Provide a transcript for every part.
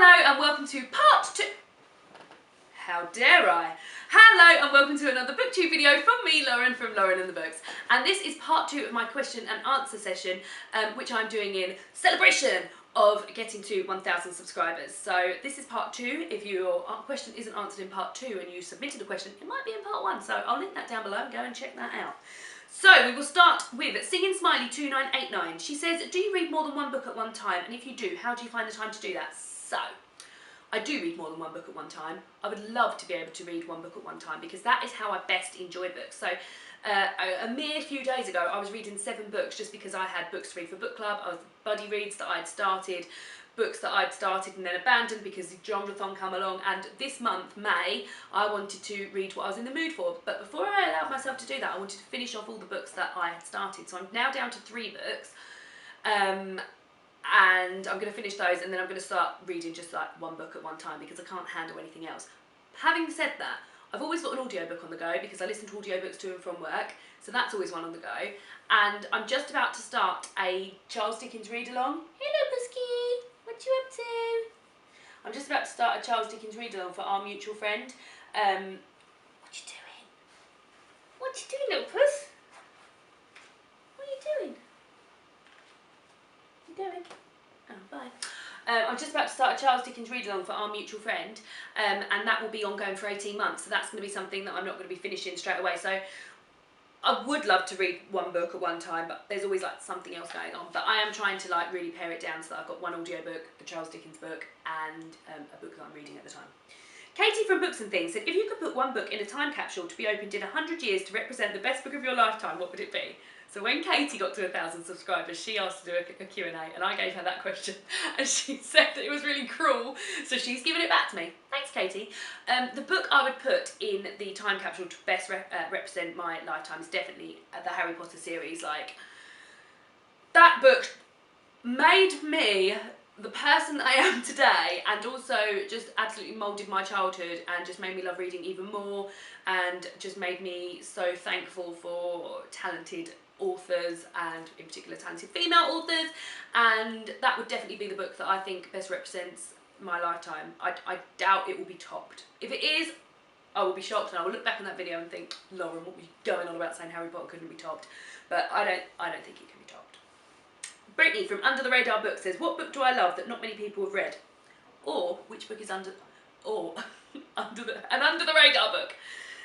Hello and welcome to part 2. How dare I? Hello and welcome to another booktube video from me, Lauren, from Lauren and the Books. And this is part 2 of my question and answer session, which I'm doing in celebration of getting to 1,000 subscribers. So this is part 2. If your question isn't answered in part 2 and you submitted a question, it might be in part 1. So I'll link that down below and go and check that out. So we will start with Singing Smiley 2989. She says, do you read more than one book at one time? And if you do, how do you find the time to do that? So, I do read more than one book at one time. I would love to be able to read one book at one time because that is how I best enjoy books. So a mere few days ago I was reading 7 books just because I had books to read for book club. I was buddy reads that I'd started, books that I'd started and then abandoned because the genreathon come along, and this month, May, I wanted to read what I was in the mood for. But before I allowed myself to do that, I wanted to finish off all the books that I had started. So I'm now down to 3 books. And I'm going to finish those and then I'm going to start reading just like one book at one time because I can't handle anything else. Having said that, I've always got an audiobook on the go because I listen to audiobooks to and from work, so that's always one on the go. And I'm just about to start a Charles Dickens read-along. Hello Pusky, what you up to? I'm just about to start a Charles Dickens read-along for our mutual friend. What you doing? What you doing, little puss? What are you doing? Going. Oh, bye. I'm just about to start a Charles Dickens read-along for our mutual friend, and that will be ongoing for 18 months, so that's going to be something that I'm not going to be finishing straight away. So I would love to read one book at one time, but there's always like something else going on. But I am trying to like really pare it down so that I've got one audiobook, a Charles Dickens book, and a book that I'm reading at the time. Katie from Books and Things said, if you could put one book in a time capsule to be opened in 100 years to represent the best book of your lifetime, what would it be? So when Katie got to 1,000 subscribers, she asked to do a Q&A, and I gave her that question, and she said that it was really cruel, so she's given it back to me. Thanks, Katie. The book I would put in the time capsule to best represent my lifetime is definitely the Harry Potter series. Like, that book made me the person I am today, and also just absolutely moulded my childhood and just made me love reading even more, and just made me so thankful for talented authors, and in particular talented female authors, and that would definitely be the book that I think best represents my lifetime. I doubt it will be topped. If it is, I will be shocked and I will look back on that video and think, Lauren, what were you going on about saying Harry Potter couldn't be topped? But I don't think it can be topped. Brittany from Under the Radar Book says, what book do I love that not many people have read? Or which book is under the radar book?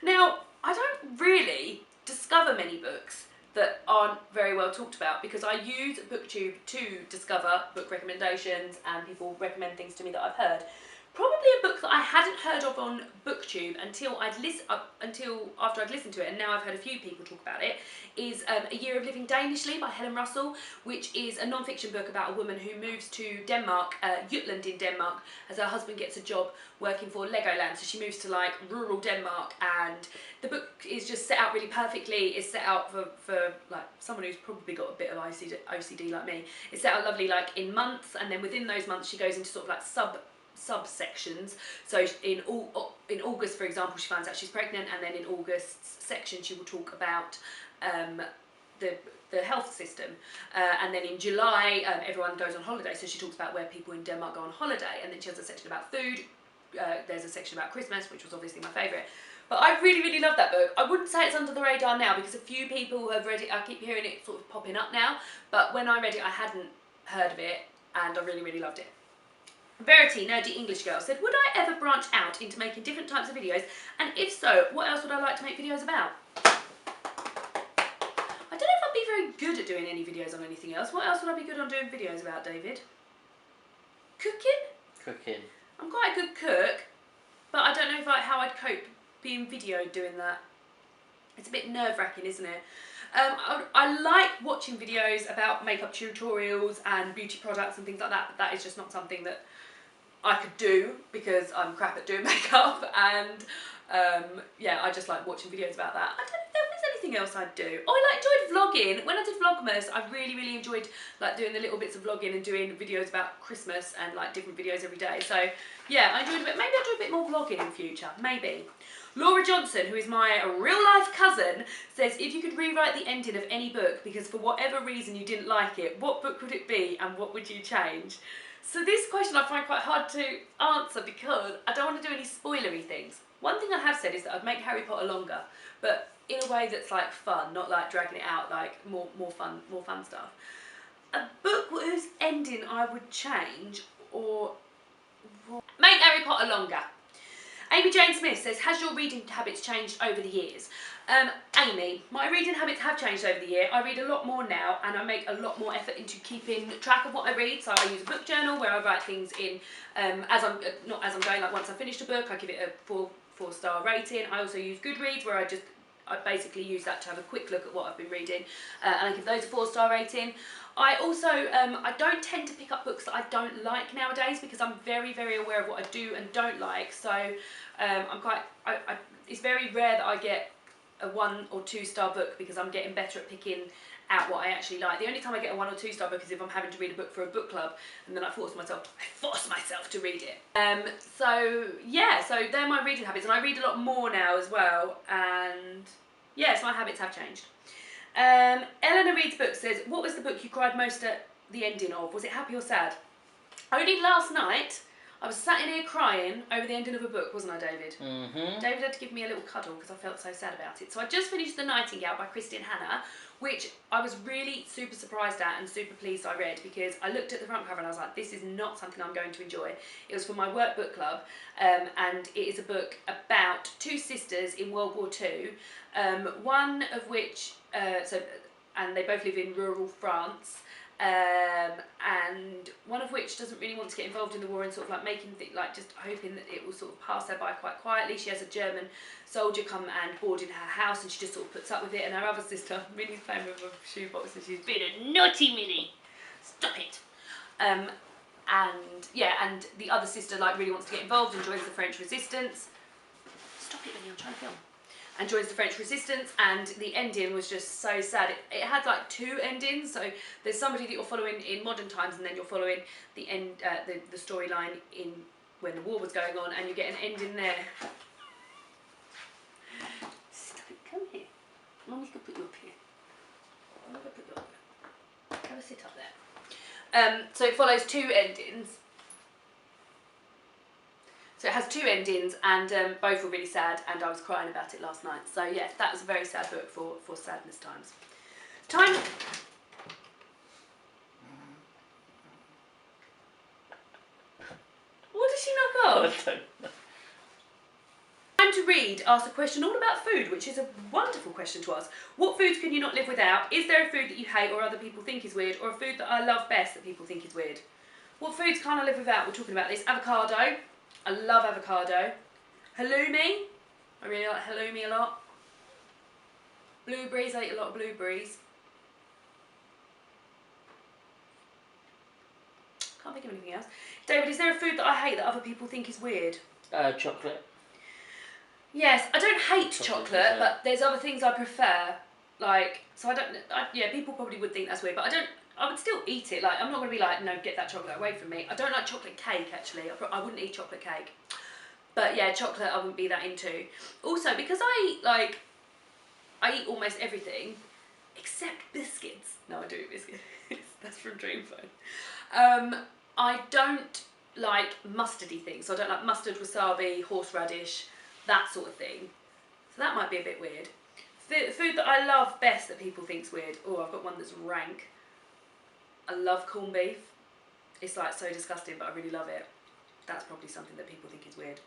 Now, I don't really discover many books that aren't very well talked about because I use BookTube to discover book recommendations and people recommend things to me that I've heard. Probably a book that I hadn't heard of on BookTube until after I'd listened to it, and now I've heard a few people talk about it, is A Year of Living Danishly by Helen Russell, which is a non-fiction book about a woman who moves to Denmark, Jutland in Denmark, as her husband gets a job working for Legoland. So she moves to like rural Denmark, and the book is just set out really perfectly. It's set out for like someone who's probably got a bit of OCD like me. It's set out lovely like in months, and then within those months she goes into sort of like subsections. So in August, for example, she finds out she's pregnant, and then in August's section she will talk about the health system, and then in July everyone goes on holiday, so she talks about where people in Denmark go on holiday, and then she has a section about food. There's a section about Christmas, which was obviously my favourite. But I really love that book. I wouldn't say it's under the radar now because a few people have read it. I keep hearing it sort of popping up now, but when I read it I hadn't heard of it, and I really loved it. Verity, Nerdy English Girl, said, would I ever branch out into making different types of videos, and if so, what else would I like to make videos about? I don't know if I'd be very good at doing any videos on anything else. What else would I be good on doing videos about, David? Cooking? Cooking. I'm quite a good cook, but I don't know how I'd cope being videoed doing that. It's a bit nerve-wracking, isn't it? I like watching videos about makeup tutorials and beauty products and things like that, but that is just not something that I could do because I'm crap at doing makeup, and yeah, I just like watching videos about that. I don't know if there was anything else I'd do. Oh, I enjoyed vlogging. When I did Vlogmas, I really enjoyed like doing the little bits of vlogging and doing videos about Christmas and like different videos every day. So yeah, I enjoyed a bit. Maybe I'll do a bit more vlogging in future, maybe. Laura Johnson, who is my real-life cousin, says, if you could rewrite the ending of any book because for whatever reason you didn't like it, what book would it be and what would you change? So this question I find quite hard to answer because I don't want to do any spoilery things. One thing I have said is that I'd make Harry Potter longer, but in a way that's like fun, not like dragging it out, like more fun stuff. A book whose ending I would change or make Harry Potter longer. Amy Jane Smith says, has your reading habits changed over the years? Amy, my reading habits have changed over the year. I read a lot more now and I make a lot more effort into keeping track of what I read. So I use a book journal where I write things in as I'm going, like once I've finished a book, I give it a four-star rating. I also use Goodreads where I basically use that to have a quick look at what I've been reading and I give those a 4-star rating. I also, I don't tend to pick up books that I don't like nowadays because I'm very, very aware of what I do and don't like. So it's very rare that I get a 1 or 2 star book because I'm getting better at picking out what I actually like. The only time I get a 1 or 2 star book is if I'm having to read a book for a book club and then I force myself to read it. So yeah, so they're my reading habits and I read a lot more now as well and yes, my habits have changed. Eleanor Reads Book says, what was the book you cried most at the ending of? Was it happy or sad? Only last night, I was sat in here crying over the ending of a book, wasn't I, David? Mm-hmm. David had to give me a little cuddle because I felt so sad about it. So I just finished The Nightingale by Christine Hanna, which I was really super surprised at and super pleased I read because I looked at the front cover and I was like, this is not something I'm going to enjoy. It was for my work book club and it is a book about 2 sisters in World War II, one of which, and they both live in rural France, and one of which doesn't really want to get involved in the war and sort of like just hoping that it will sort of pass her by quite quietly. She has a German soldier come and board in her house and she just sort of puts up with it, and her other sister, Minnie's playing with a shoebox and she's been a naughty Minnie. Stop it. And the other sister like really wants to get involved and joins the French resistance. Stop it, Minnie, I'm trying to film. And joins the French resistance, and the ending was just so sad. It had like 2 endings, so there's somebody that you're following in modern times and then you're following the the storyline in when the war was going on, and you get an ending there. Stop it, come here. Mummy's gonna put you up here. I'm gonna put you up there. Have a sit up there. So it follows 2 endings. So it has 2 endings and both were really sad and I was crying about it last night. So yeah, that was a very sad book for sadness times. Time... What did she knock off? I don't know. Time to Read asks a question all about food, which is a wonderful question to ask. What foods can you not live without? Is there a food that you hate or other people think is weird, or a food that I love best that people think is weird? What foods can't I live without? We're talking about this. Avocado. I love avocado. Halloumi. I really like halloumi a lot. Blueberries. I eat a lot of blueberries. Can't think of anything else. David, is there a food that I hate that other people think is weird? Chocolate. Yes, I don't hate Chocolate, chocolate, but there's other things I prefer. Like, so yeah, people probably would think that's weird, but I would still eat it. Like, I'm not going to be like, no, get that chocolate away from me. I don't like chocolate cake, actually. I wouldn't eat chocolate cake. But yeah, chocolate I wouldn't be that into. Also, because I eat almost everything, except biscuits. No, I do eat biscuits. That's from Dream Phone. I don't like mustardy things. So I don't like mustard, wasabi, horseradish, that sort of thing. So that might be a bit weird. The food that I love best that people think's weird. Oh, I've got one that's rank. I love corned beef. It's like so disgusting, but I really love it. That's probably something that people think is weird.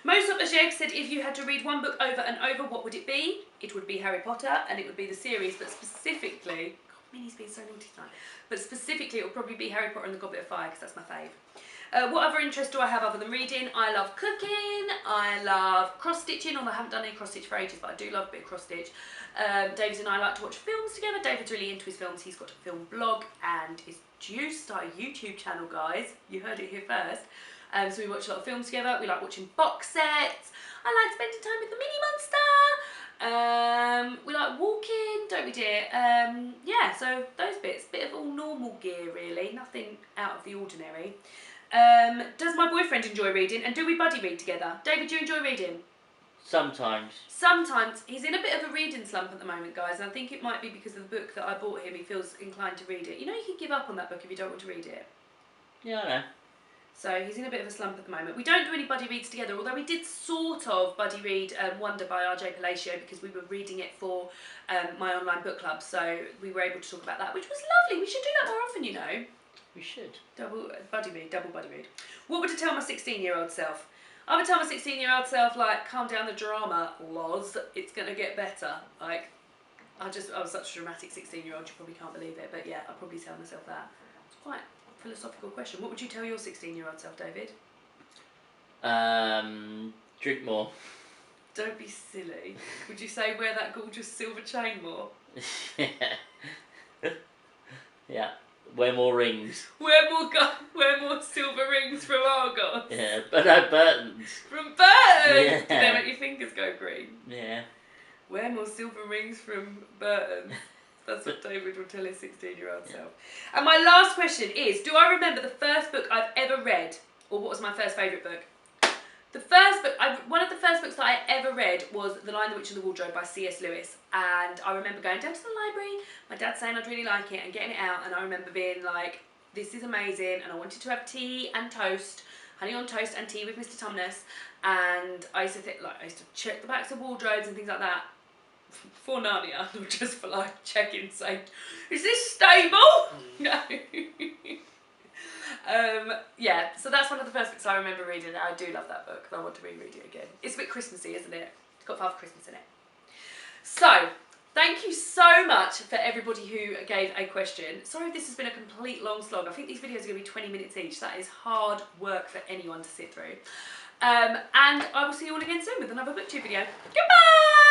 Mosop Ajeg said, if you had to read one book over and over, what would it be? It would be Harry Potter, and it would be the series, but specifically... God, Minnie's being so naughty tonight. But specifically, it would probably be Harry Potter and the Goblet of Fire, because that's my fave. What other interests do I have other than reading? I love cooking, I love cross-stitching, although I haven't done any cross-stitch for ages, but I do love a bit of cross-stitch. David and I like to watch films together. David's really into his films. He's got a film blog and is due to start a YouTube channel, guys. You heard it here first. So we watch a lot of films together. We like watching box sets. I like spending time with the Mini Monster. We like walking, don't we, dear? Yeah, so those bits. Bit of all normal gear, really. Nothing out of the ordinary. Does my boyfriend enjoy reading, and do we buddy read together? David, do you enjoy reading? Sometimes. Sometimes. He's in a bit of a reading slump at the moment, guys, and I think it might be because of the book that I bought him. He feels inclined to read it. You know, you can give up on that book if you don't want to read it. Yeah, I know. So he's in a bit of a slump at the moment. We don't do any buddy reads together, although we did sort of buddy read Wonder by R.J. Palacio because we were reading it for my online book club, so we were able to talk about that, which was lovely. We should do that more often, you know. We should. Double buddy read. What would I tell my 16-year-old self? I would tell my 16-year-old self, like, calm down the drama, Loz. It's going to get better. Like, I was such a dramatic 16-year-old, you probably can't believe it, but yeah, I'd probably tell myself that. It's quite a philosophical question. What would you tell your 16-year-old self, David? Drink more. Don't be silly. Would you say wear that gorgeous silver chain more? Yeah. Yeah. Wear more rings. Wear more silver rings from Argos. Yeah, but no Burton's. From Burton's! Yeah. Did they make your fingers go green? Yeah. Wear more silver rings from Burton's. That's what David would tell his 16-year-old self. And my last question is, do I remember the first book I've ever read? Or what was my first favourite book? The first book, one of the first books that I ever read was The Lion, the Witch and the Wardrobe by C.S. Lewis. And I remember going down to the library, my dad saying I'd really like it and getting it out. And I remember being like, this is amazing. And I wanted to have tea and toast, honey on toast and tea with Mr. Tumnus. And I used to check the backs of wardrobes and things like that. For Narnia, not just for like checking, saying, is this stable? No. Yeah, so that's one of the first books I remember reading. I do love that book and I want to reread it again. It's a bit Christmassy, isn't it? It's got Father Christmas in it. So, thank you so much for everybody who gave a question. Sorry if this has been a complete long slog. I think these videos are going to be 20 minutes each. That is hard work for anyone to sit through. And I will see you all again soon with another BookTube video. Goodbye!